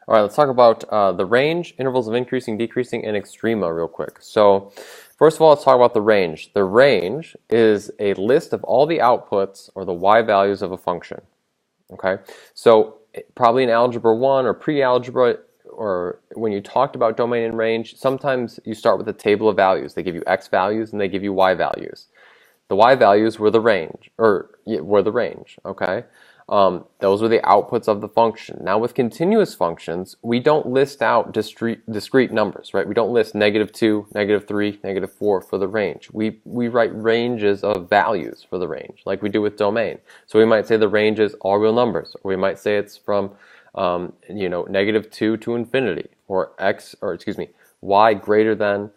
All right, let's talk about the range, intervals of increasing, decreasing, and extrema real quick. So first of all, let's talk about the range. The range is a list of all the outputs or the y values of a function. Okay, so probably in Algebra 1 or pre-algebra, or when you talked about domain and range, sometimes you start with a table of values. They give you x values and they give you y values. The y values were the range, okay? Those were the outputs of the function. Now with continuous functions, we don't list out discrete numbers, right? We don't list -2, -3, -4 for the range. We write ranges of values for the range, like we do with domain. So we might say the range is all real numbers, or we might say it's from -2 to infinity, or y greater than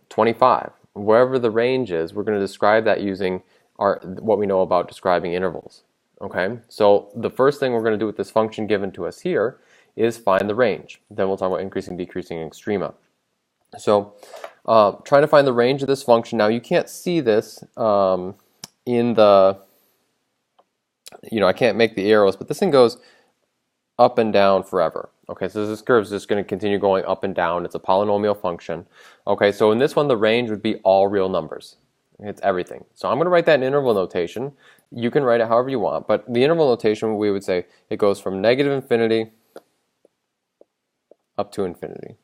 25. Wherever the range is, we're going to describe that using what we know about describing intervals. Okay, so the first thing we're going to do with this function given to us here is find the range. Then we'll talk about increasing, decreasing, and extrema. So trying to find the range of this function. Now you can't see this in the, I can't make the arrows, but this thing goes up and down forever. Okay, so this curve is just going to continue going up and down. It's a polynomial function. Okay, so in this one, the range would be all real numbers. It's everything. So I'm going to write that in interval notation. You can write it however you want, but the interval notation, we would say it goes from -infinity up to infinity.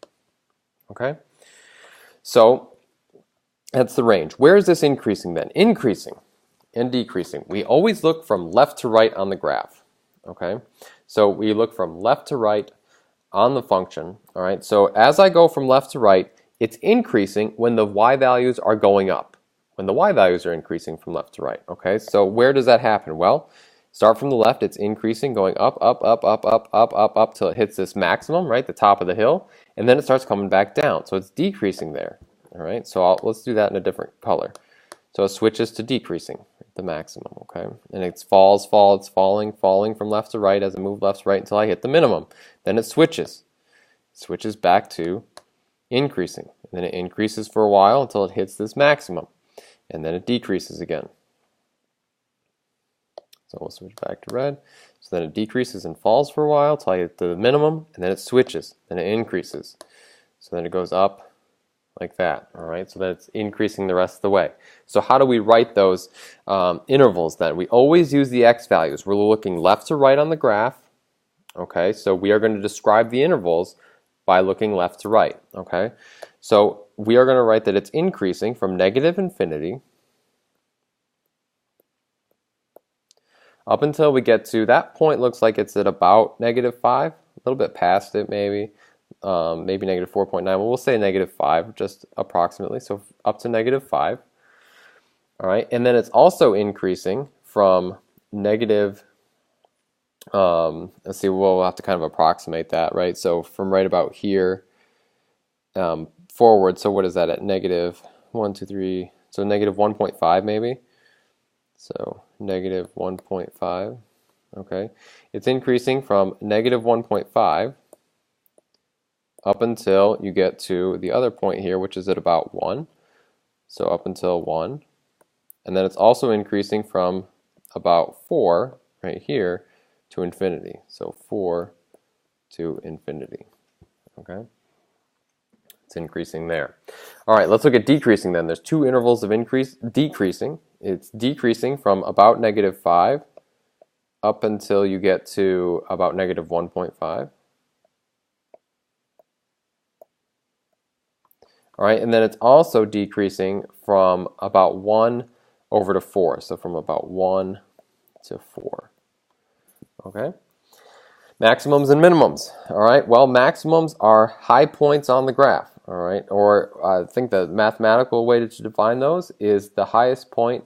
Okay, so that's the range. Where is this increasing then? Increasing and decreasing. We always look from left to right on the graph. Okay, so we look from left to right on the function. All right, so as I go from left to right, it's increasing when the y values are going up, when the y values are increasing from left to right. Okay, so where does that happen? Well, start from the left, it's increasing, going up, up, up, up, up, up, up, up, till it hits this maximum, right, the top of the hill, and then it starts coming back down. So it's decreasing there. All right, so let's do that in a different color. So it switches to decreasing, the maximum, okay? And it's it's falling from left to right as I move left to right until I hit the minimum. Then it switches back to increasing. And then it increases for a while until it hits this maximum. And then it decreases again. So we'll switch back to red. So then it decreases and falls for a while until I hit the minimum, and then it switches. Then it increases. So then it goes up like that, all right? So that's increasing the rest of the way. So how do we write those intervals then? We always use the x values. We're looking left to right on the graph, okay? So we are going to describe the intervals by looking left to right, okay? So we are going to write that it's increasing from -infinity up until we get to that point. Looks like it's at about -5, a little bit past it maybe. Maybe -4.9. Well, we'll say -5, just approximately. So up to -5. All right, and then it's also increasing from negative. Let's see. We'll have to kind of approximate that, right? So from right about here forward. So what is that at -1, 2, 3? So -1.5 maybe. So -1.5. Okay, it's increasing from -1.5. up until you get to the other point here, which is at about 1. So up until 1. And then it's also increasing from about 4 right here to infinity. So 4 to infinity. Okay? It's increasing there. All right, let's look at decreasing then. There's two intervals of decreasing. It's decreasing from about -5 up until you get to about -1.5. All right, and then it's also decreasing from about 1 over to 4. So from about 1 to 4. Okay? Maximums and minimums. All right, well, maximums are high points on the graph. All right, or I think the mathematical way to define those is the highest point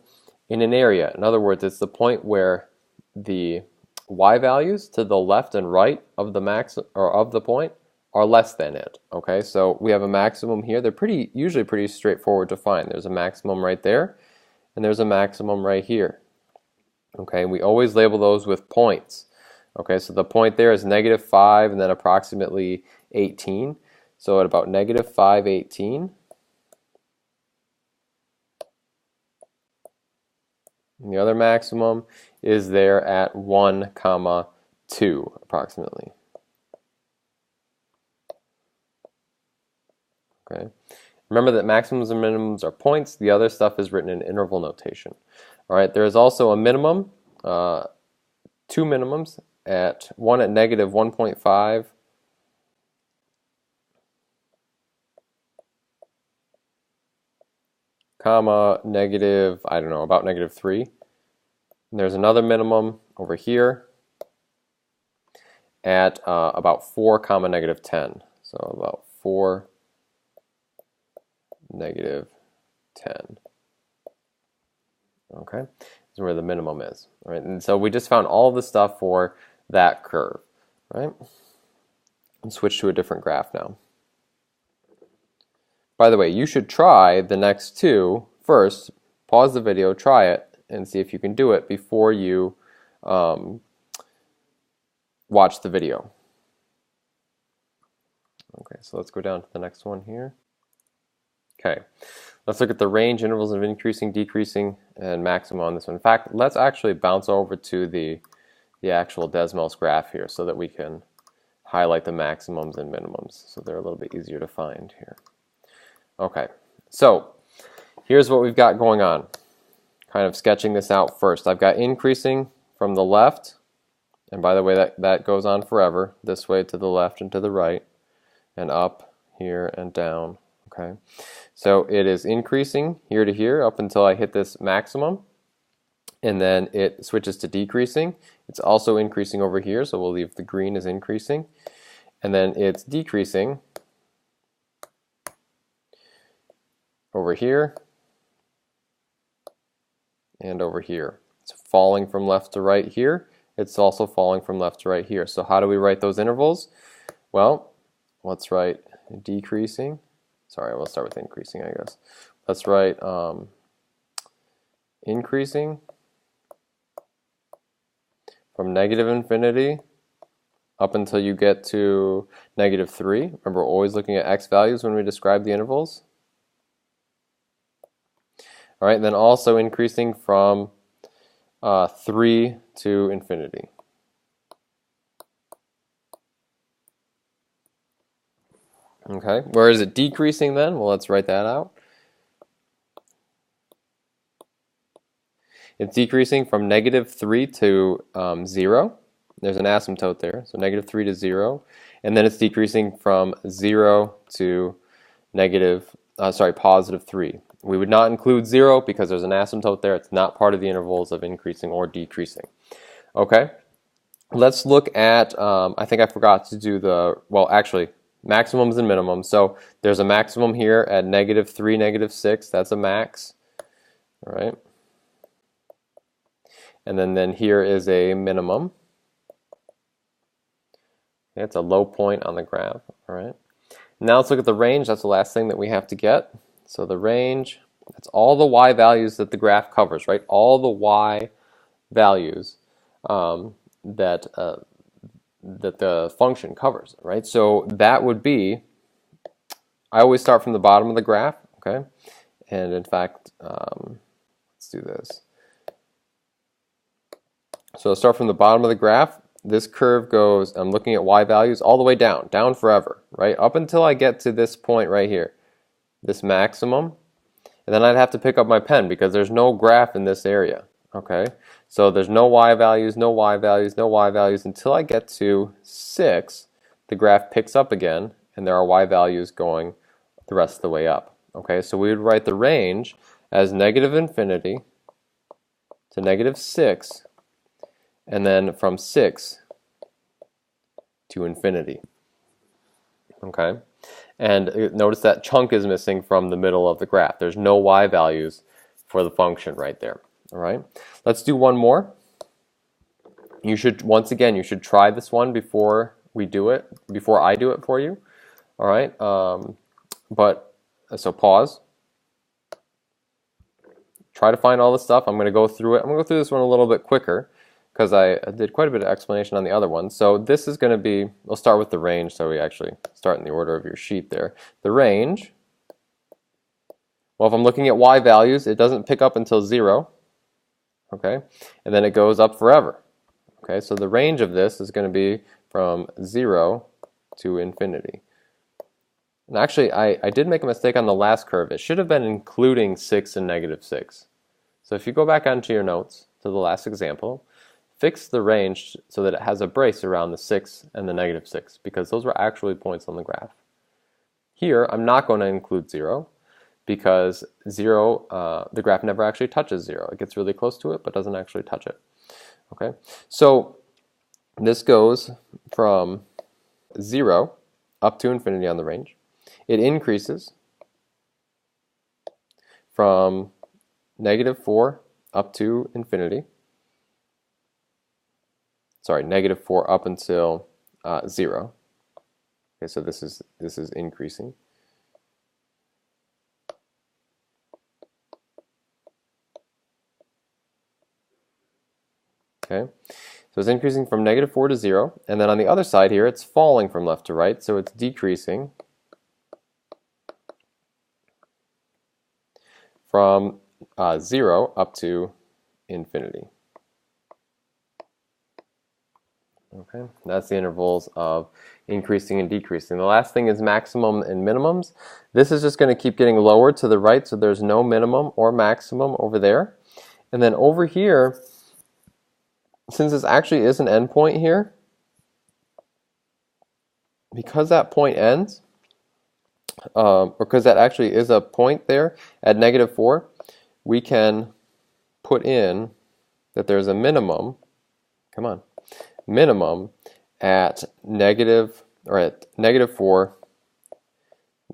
in an area. In other words, it's the point where the y values to the left and right of the of the point are less than it. Okay, so we have a maximum here. They're usually pretty straightforward to find. There's a maximum right there, and there's a maximum right here. Okay, we always label those with points. Okay, so the point there is -5 and then approximately 18. So at about -518. And the other maximum is there at 1, 2 approximately. Okay. Remember that maximums and minimums are points. The other stuff is written in interval notation. All right. There is also a minimum, two minimums, one at negative 1.5 comma negative, I don't know, about negative 3. And there's another minimum over here at about 4 comma negative 10. So about 4 negative 10. Okay, this is where the minimum is. All right, and so we just found all of the stuff for that curve, right? And switch to a different graph now. By the way, you should try the next two first. Pause the video, try it, and see if you can do it before you watch the video. Okay, so let's go down to the next one here. Okay, let's look at the range intervals of increasing, decreasing, and maximum on this one. In fact, let's actually bounce over to the actual Desmos graph here so that we can highlight the maximums and minimums so they're a little bit easier to find here. Okay, so here's what we've got going on. Kind of sketching this out first. I've got increasing from the left, and by the way, that goes on forever, this way to the left and to the right, and up here and down. Okay, so it is increasing here to here up until I hit this maximum, and then it switches to decreasing. It's also increasing over here, so we'll leave the green as increasing, and then it's decreasing over here and over here. It's falling from left to right here. It's also falling from left to right here. So how do we write those intervals? Well, let's write decreasing. Sorry, we'll start with increasing, I guess. Let's write increasing from negative infinity up until you get to negative 3. Remember, we're always looking at x values when we describe the intervals. All right, then also increasing from 3 to infinity. Okay, where is it decreasing then? Well, let's write that out. It's decreasing from negative 3 to 0. There's an asymptote there, so negative 3 to 0. And then it's decreasing from 0 to positive 3. We would not include 0 because there's an asymptote there. It's not part of the intervals of increasing or decreasing. Okay, let's look at, I think I forgot to do actually, maximums and minimums. So there's a maximum here at negative 3, negative 6. That's a max. All right. And then here is a minimum. Okay, it's a low point on the graph. All right. Now let's look at the range. That's the last thing that we have to get. So the range, that's all the y values that the graph covers, right? All the y values that the function covers, right? So that would be, I always start from the bottom of the graph, okay? And in fact, let's do this. So I'll start from the bottom of the graph. This curve goes, I'm looking at y values all the way down, down forever, right? Up until I get to this point right here, this maximum. And then I'd have to pick up my pen because there's no graph in this area, okay? So there's no y values, no y values, no y values until I get to 6. The graph picks up again, and there are y values going the rest of the way up, okay? So we would write the range as negative infinity to negative 6, and then from 6 to infinity. Okay? And notice that chunk is missing from the middle of the graph. There's no y values for the function right there. All right? Let's do one more. You should, once again, you should try this one before we do it, before I do it for you. All right? So pause. Try to find all the stuff. I'm going to go through it. I'm going to go through this one a little bit quicker because I did quite a bit of explanation on the other one. So this is going to be, we'll start with the range, so we actually start in the order of your sheet there. The range, well, if I'm looking at y values, it doesn't pick up until 0, okay? And then it goes up forever, okay? So the range of this is going to be from 0 to infinity, And actually, I did make a mistake on the last curve. It should have been including 6 and negative 6. So if you go back onto your notes to the last example, fix the range so that it has a brace around the 6 and the negative 6, because those were actually points on the graph. Here, I'm not going to include 0, because 0, the graph never actually touches 0. It gets really close to it, but doesn't actually touch it. Okay, so this goes from 0 up to infinity on the range. It increases from negative 4 up to infinity. Sorry, negative 4 up until 0. Okay, so this is increasing. Okay, so it's increasing from negative 4 to 0, and then on the other side here, it's falling from left to right, so it's decreasing from 0 up to infinity. Okay, that's the intervals of increasing and decreasing. The last thing is maximum and minimums. This is just going to keep getting lower to the right, so there's no minimum or maximum over there. And then over here, since this actually is an endpoint here, because that point ends, or because that actually is a point there at negative 4, we can put in that there's a minimum, minimum at negative 4,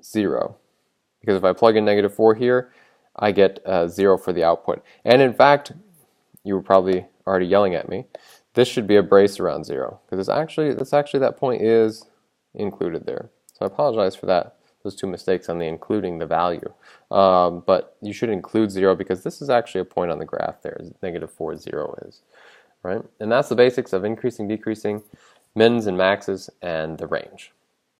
0. Because if I plug in negative 4 here, I get 0 for the output. And in fact, you were probably already yelling at me. This should be a brace around 0, because it's actually that point is included there. So I apologize for that, those two mistakes on the including the value. But you should include 0, because this is actually a point on the graph there, negative 4, 0 is. Right? And that's the basics of increasing, decreasing, mins and maxes, and the range.